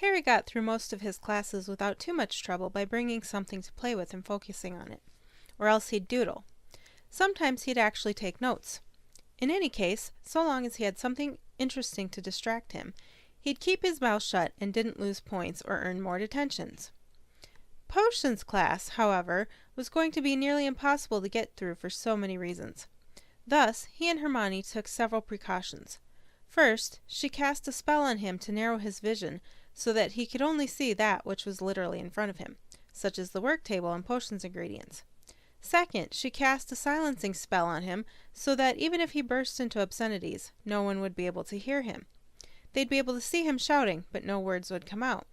Harry got through most of his classes without too much trouble by bringing something to play with and focusing on it, or else he'd doodle. Sometimes he'd actually take notes. In any case, so long as he had something interesting to distract him, he'd keep his mouth shut and didn't lose points or earn more detentions. Potions class, however, was going to be nearly impossible to get through for so many reasons. Thus, he and Hermione took several precautions. First, she cast a spell on him to narrow his vision so that he could only see that which was literally in front of him, such as the work table and potions ingredients. Second, she cast a silencing spell on him so that even if he burst into obscenities, no one would be able to hear him. They'd be able to see him shouting, but no words would come out.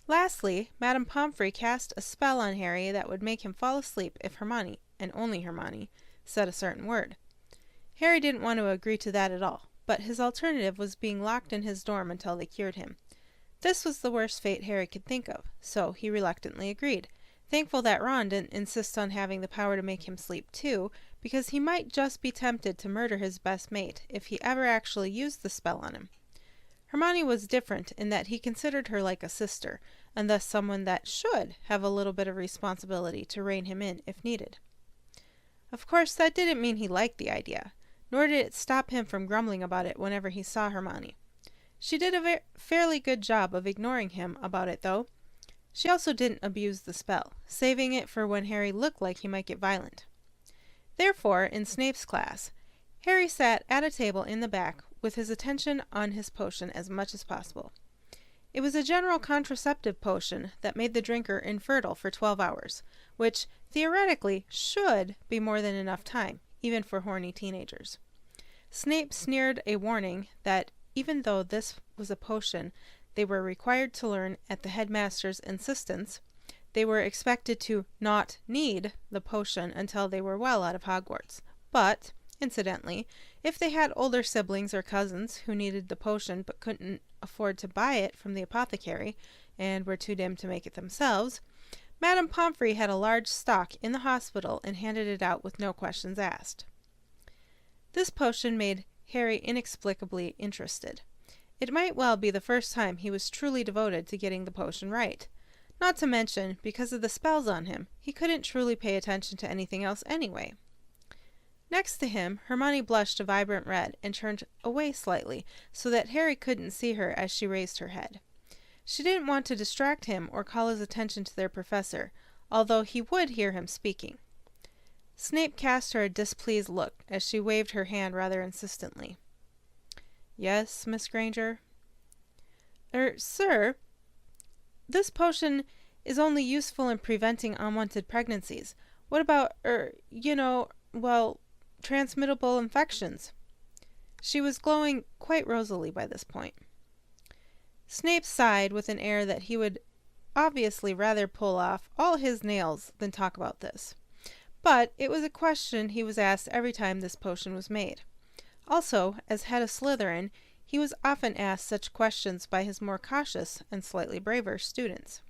Lastly, Madame Pomfrey cast a spell on Harry that would make him fall asleep if Hermione, and only Hermione, said a certain word. Harry didn't want to agree to that at all, but his alternative was being locked in his dorm until they cured him. This was the worst fate Harry could think of, so he reluctantly agreed, thankful that Ron didn't insist on having the power to make him sleep too, because he might just be tempted to murder his best mate if he ever actually used the spell on him. Hermione was different in that he considered her like a sister, and thus someone that should have a little bit of responsibility to rein him in if needed. Of course, that didn't mean he liked the idea, nor did it stop him from grumbling about it whenever he saw Hermione. She did a fairly good job of ignoring him about it, though. She also didn't abuse the spell, saving it for when Harry looked like he might get violent. Therefore, in Snape's class, Harry sat at a table in the back with his attention on his potion as much as possible. It was a general contraceptive potion that made the drinker infertile for 12 hours, which theoretically should be more than enough time, even for horny teenagers. Snape sneered a warning that even though this was a potion they were required to learn at the headmaster's insistence, they were expected to not need the potion until they were well out of Hogwarts. But, incidentally, if they had older siblings or cousins who needed the potion but couldn't afford to buy it from the apothecary and were too dim to make it themselves, Madame Pomfrey had a large stock in the hospital and handed it out with no questions asked. This potion made Harry inexplicably interested. It might well be the first time he was truly devoted to getting the potion right. Not to mention, because of the spells on him, he couldn't truly pay attention to anything else anyway. Next to him, Hermione blushed a vibrant red and turned away slightly so that Harry couldn't see her as she raised her head. She didn't want to distract him or call his attention to their professor, although he would hear him speaking. Snape cast her a displeased look as she waved her hand rather insistently. "Yes, Miss Granger?" Sir, this potion is only useful in preventing unwanted pregnancies. What about, transmittable infections?" She was glowing quite rosily by this point. Snape sighed with an air that he would obviously rather pull off all his nails than talk about this. But it was a question he was asked every time this potion was made. Also, as head of Slytherin, he was often asked such questions by his more cautious and slightly braver students.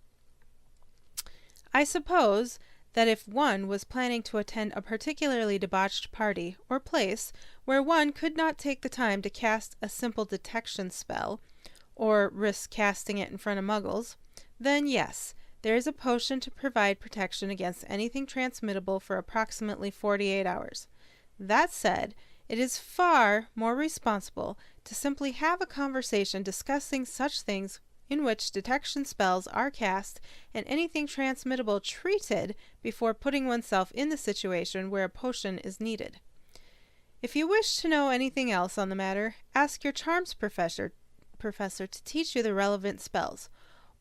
"I suppose that if one was planning to attend a particularly debauched party or place where one could not take the time to cast a simple detection spell, or risk casting it in front of muggles, then yes, there is a potion to provide protection against anything transmittable for approximately 48 hours. That said, it is far more responsible to simply have a conversation discussing such things in which detection spells are cast and anything transmittable treated before putting oneself in the situation where a potion is needed. If you wish to know anything else on the matter, ask your charms professor to teach you the relevant spells,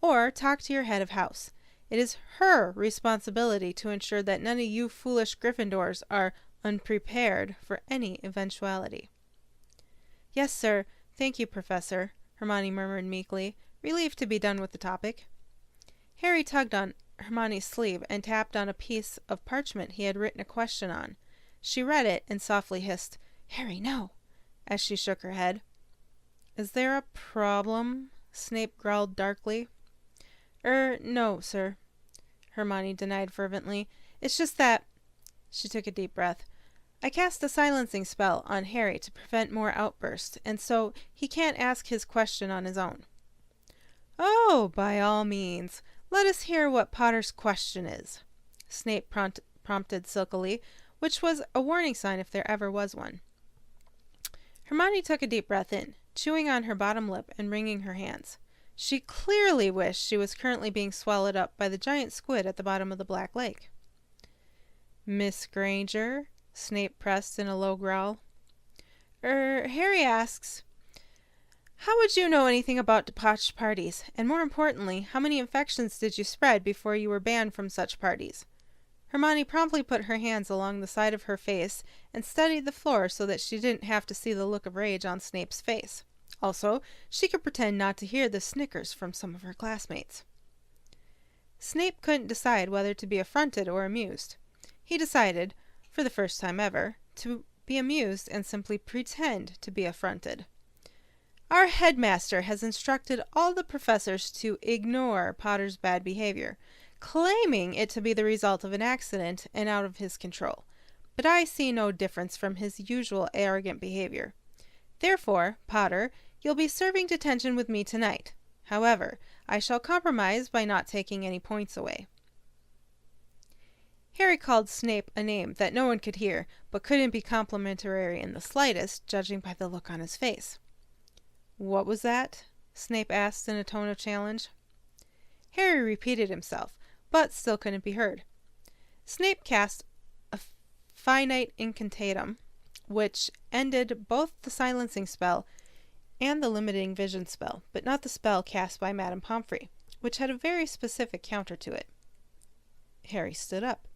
or talk to your head of house. It is her responsibility to ensure that none of you foolish Gryffindors are unprepared for any eventuality." "Yes, sir. Thank you, Professor," Hermione murmured meekly, relieved to be done with the topic. Harry tugged on Hermione's sleeve and tapped on a piece of parchment he had written a question on. She read it and softly hissed, "Harry, no," as she shook her head. "Is there a problem?" Snape growled darkly. No, sir," Hermione denied fervently. "It's just that—" She took a deep breath. "I cast a silencing spell on Harry to prevent more outbursts, and so he can't ask his question on his own." Oh, by all means. Let us hear what Potter's question is, Snape prompted silkily, which was a warning sign if there ever was one. Hermione took a deep breath in, chewing on her bottom lip and wringing her hands. She clearly wished she was currently being swallowed up by the giant squid at the bottom of the Black Lake. Miss Granger, Snape pressed in a low growl. Harry asks, how would you know anything about debauched parties? And more importantly, how many infections did you spread before you were banned from such parties? Hermione promptly put her hands along the side of her face and studied the floor so that she didn't have to see the look of rage on Snape's face. Also, she could pretend not to hear the snickers from some of her classmates. Snape couldn't decide whether to be affronted or amused. He decided, for the first time ever, to be amused and simply pretend to be affronted. Our headmaster has instructed all the professors to ignore Potter's bad behavior, claiming it to be the result of an accident and out of his control. But I see no difference from his usual arrogant behavior. Therefore, Potter, you'll be serving detention with me tonight. However, I shall compromise by not taking any points away. Harry called Snape a name that no one could hear, but couldn't be complimentary in the slightest, judging by the look on his face. What was that? Snape asked in a tone of challenge. Harry repeated himself, but still couldn't be heard. Snape cast a finite incantatum, which ended both the silencing spell and the limiting vision spell, but not the spell cast by Madame Pomfrey, which had a very specific counter to it. Harry stood up.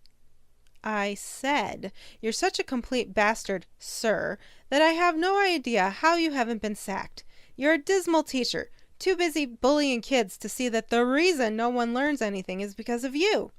I said, you're such a complete bastard, sir, that I have no idea how you haven't been sacked. You're a dismal teacher, too busy bullying kids to see that the reason no one learns anything is because of you.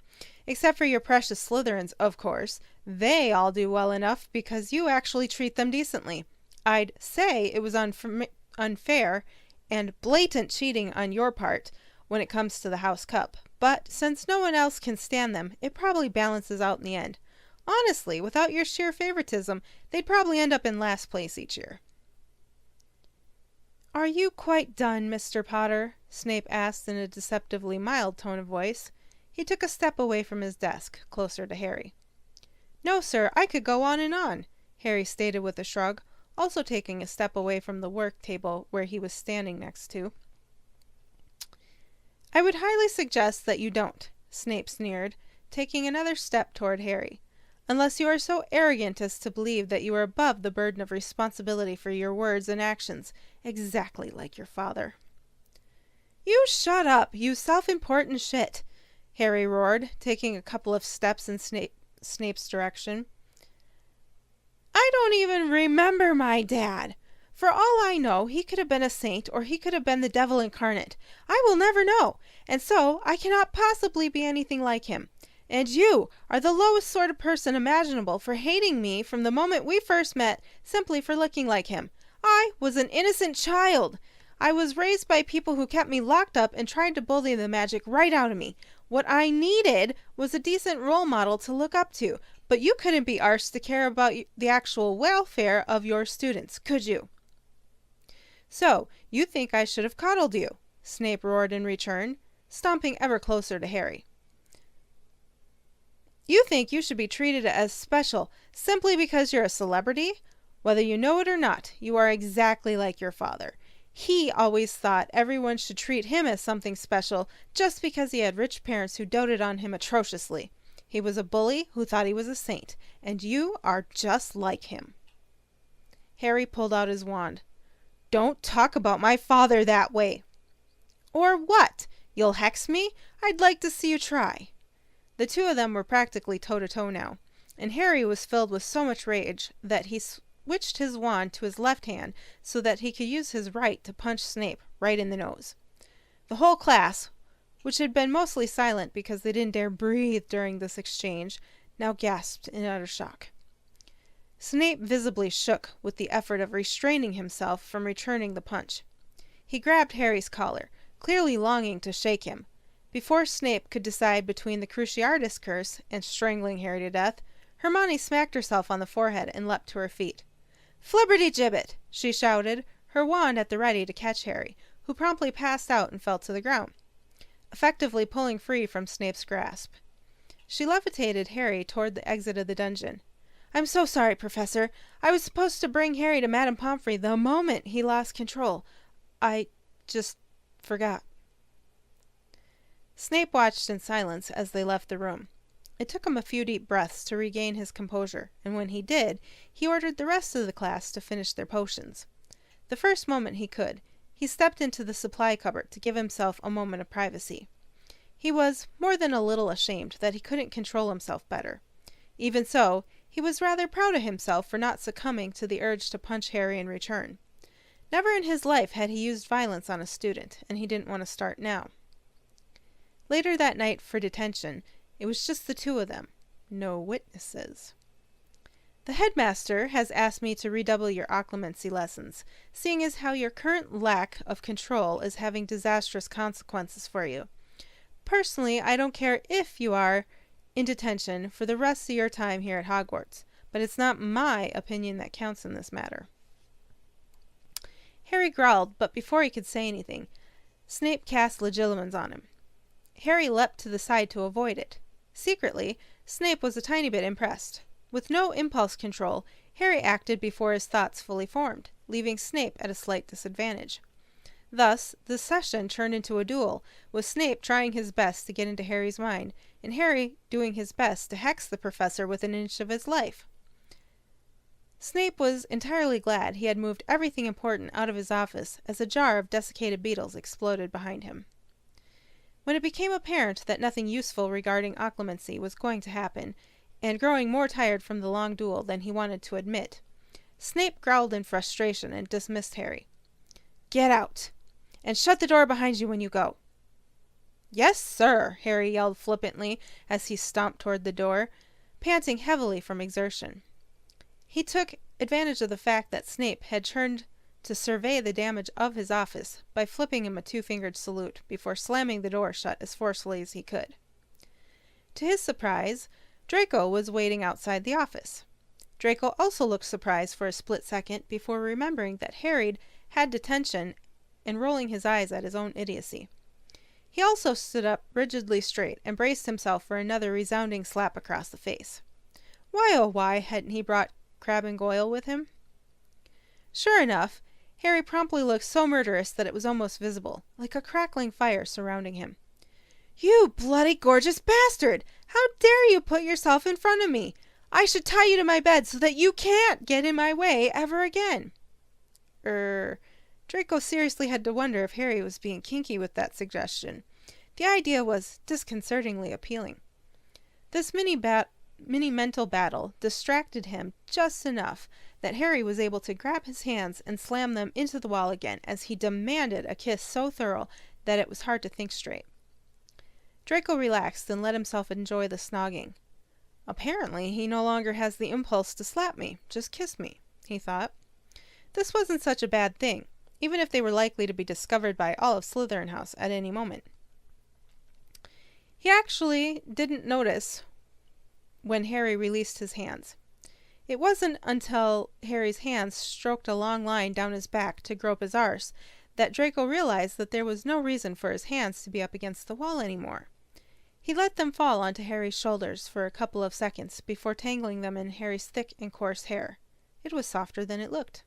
Except for your precious Slytherins, of course. They all do well enough because you actually treat them decently. I'd say it was unfair and blatant cheating on your part when it comes to the House Cup. But since no one else can stand them, it probably balances out in the end. Honestly, without your sheer favoritism, they'd probably end up in last place each year. Are you quite done, Mr. Potter? Snape asked in a deceptively mild tone of voice. He took a step away from his desk, closer to Harry. No, sir, I could go on, Harry stated with a shrug, also taking a step away from the work table where he was standing next to. I would highly suggest that you don't, Snape sneered, taking another step toward Harry, unless you are so arrogant as to believe that you are above the burden of responsibility for your words and actions, exactly like your father. You shut up, you self-important shit, Harry roared, taking a couple of steps in Snape's direction. I don't even remember my dad. For all I know, he could have been a saint, or he could have been the devil incarnate. I will never know, and so I cannot possibly be anything like him. And you are the lowest sort of person imaginable for hating me from the moment we first met simply for looking like him. I was an innocent child. I was raised by people who kept me locked up and tried to bully the magic right out of me. What I needed was a decent role model to look up to, but you couldn't be arsed to care about the actual welfare of your students, could you? So, you think I should have coddled you, Snape roared in return, stomping ever closer to Harry. You think you should be treated as special simply because you're a celebrity? Whether you know it or not, you are exactly like your father. He always thought everyone should treat him as something special just because he had rich parents who doted on him atrociously. He was a bully who thought he was a saint, and you are just like him. Harry pulled out his wand. Don't talk about my father that way. Or what? You'll hex me? I'd like to see you try. The two of them were practically toe-to-toe now, and Harry was filled with so much rage that he switched his wand to his left hand so that he could use his right to punch Snape right in the nose. The whole class, which had been mostly silent because they didn't dare breathe during this exchange, now gasped in utter shock. Snape visibly shook with the effort of restraining himself from returning the punch. He grabbed Harry's collar, clearly longing to shake him. Before Snape could decide between the Cruciatus curse and strangling Harry to death, Hermione smacked herself on the forehead and leapt to her feet. Flibberty-gibbet! She shouted, her wand at the ready to catch Harry, who promptly passed out and fell to the ground, effectively pulling free from Snape's grasp. She levitated Harry toward the exit of the dungeon. "I'm so sorry, Professor. I was supposed to bring Harry to Madame Pomfrey the moment he lost control. I just forgot." Snape watched in silence as they left the room. It took him a few deep breaths to regain his composure, and when he did, he ordered the rest of the class to finish their potions. The first moment he could, he stepped into the supply cupboard to give himself a moment of privacy. He was more than a little ashamed that he couldn't control himself better. Even so, he was rather proud of himself for not succumbing to the urge to punch Harry in return. Never in his life had he used violence on a student, and he didn't want to start now. Later that night for detention, it was just the two of them. No witnesses. "The headmaster has asked me to redouble your occlumency lessons, seeing as how your current lack of control is having disastrous consequences for you. Personally, I don't care if you are in detention for the rest of your time here at Hogwarts, but it's not my opinion that counts in this matter." Harry growled, but before he could say anything, Snape cast Legilimens on him. Harry leapt to the side to avoid it. Secretly, Snape was a tiny bit impressed. With no impulse control, Harry acted before his thoughts fully formed, leaving Snape at a slight disadvantage. Thus, the session turned into a duel, with Snape trying his best to get into Harry's mind, and Harry doing his best to hex the professor within an inch of his life. Snape was entirely glad he had moved everything important out of his office as a jar of desiccated beetles exploded behind him. When it became apparent that nothing useful regarding occlumency was going to happen, and growing more tired from the long duel than he wanted to admit, Snape growled in frustration and dismissed Harry. "Get out! And shut the door behind you when you go." "Yes, sir," Harry yelled flippantly as he stomped toward the door, panting heavily from exertion. He took advantage of the fact that Snape had turned to survey the damage of his office by flipping him a two-fingered salute before slamming the door shut as forcefully as he could. To his surprise, Draco was waiting outside the office. Draco also looked surprised for a split second before remembering that Harry had detention and rolling his eyes at his own idiocy. He also stood up rigidly straight and braced himself for another resounding slap across the face. Why, oh why, hadn't he brought Crabbe and Goyle with him? Sure enough, Harry promptly looked so murderous that it was almost visible, like a crackling fire surrounding him. "You bloody gorgeous bastard! How dare you put yourself in front of me? I should tie you to my bed so that you can't get in my way ever again." Draco seriously had to wonder if Harry was being kinky with that suggestion. The idea was disconcertingly appealing. This mini mental battle distracted him just enough that Harry was able to grab his hands and slam them into the wall again as he demanded a kiss so thorough that it was hard to think straight. Draco relaxed and let himself enjoy the snogging. "Apparently he no longer has the impulse to slap me, just kiss me," he thought. This wasn't such a bad thing, even if they were likely to be discovered by all of Slytherin House at any moment. He actually didn't notice when Harry released his hands. It wasn't until Harry's hands stroked a long line down his back to grope his arse that Draco realized that there was no reason for his hands to be up against the wall anymore. He let them fall onto Harry's shoulders for a couple of seconds before tangling them in Harry's thick and coarse hair. It was softer than it looked.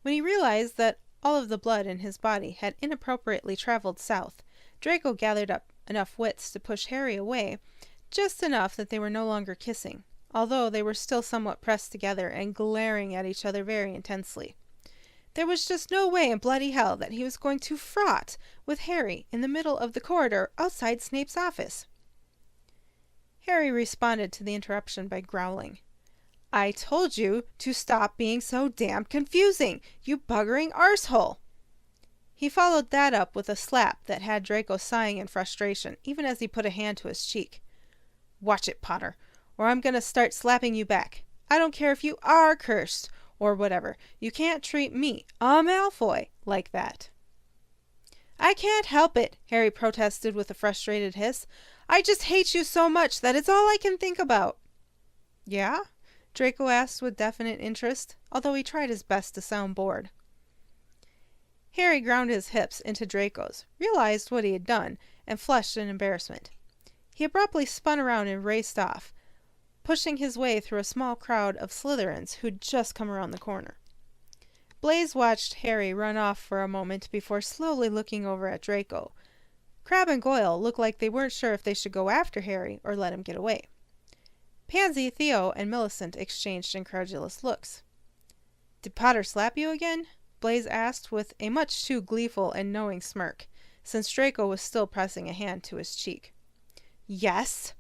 When he realized that all of the blood in his body had inappropriately traveled south, Draco gathered up enough wits to push Harry away, just enough that they were no longer kissing, although they were still somewhat pressed together and glaring at each other very intensely. There was just no way in bloody hell that he was going to fraught with Harry in the middle of the corridor outside Snape's office. Harry responded to the interruption by growling. "I told you to stop being so damned confusing, you buggering arsehole!" He followed that up with a slap that had Draco sighing in frustration, even as he put a hand to his cheek. "Watch it, Potter, or I'm going to start slapping you back. I don't care if you are cursed, or whatever. You can't treat me, a Malfoy, like that." "I can't help it," Harry protested with a frustrated hiss. "I just hate you so much that it's all I can think about." "Yeah?" Draco asked with definite interest, although he tried his best to sound bored. Harry ground his hips into Draco's, realized what he had done, and flushed in embarrassment. He abruptly spun around and raced off, pushing his way through a small crowd of Slytherins who'd just come around the corner. Blaise watched Harry run off for a moment before slowly looking over at Draco. Crabbe and Goyle looked like they weren't sure if they should go after Harry or let him get away. Pansy, Theo, and Millicent exchanged incredulous looks. "Did Potter slap you again?" Blaise asked with a much too gleeful and knowing smirk, since Draco was still pressing a hand to his cheek. "Yes,"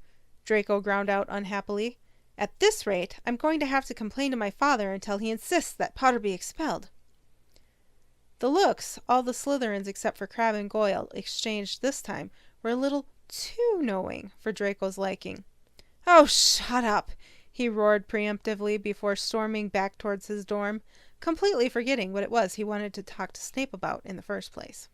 Draco ground out unhappily. "At this rate, I'm going to have to complain to my father until he insists that Potter be expelled." The looks all the Slytherins except for Crabbe and Goyle exchanged this time were a little too knowing for Draco's liking. "Oh, shut up!" he roared preemptively before storming back towards his dorm, completely forgetting what it was he wanted to talk to Snape about in the first place.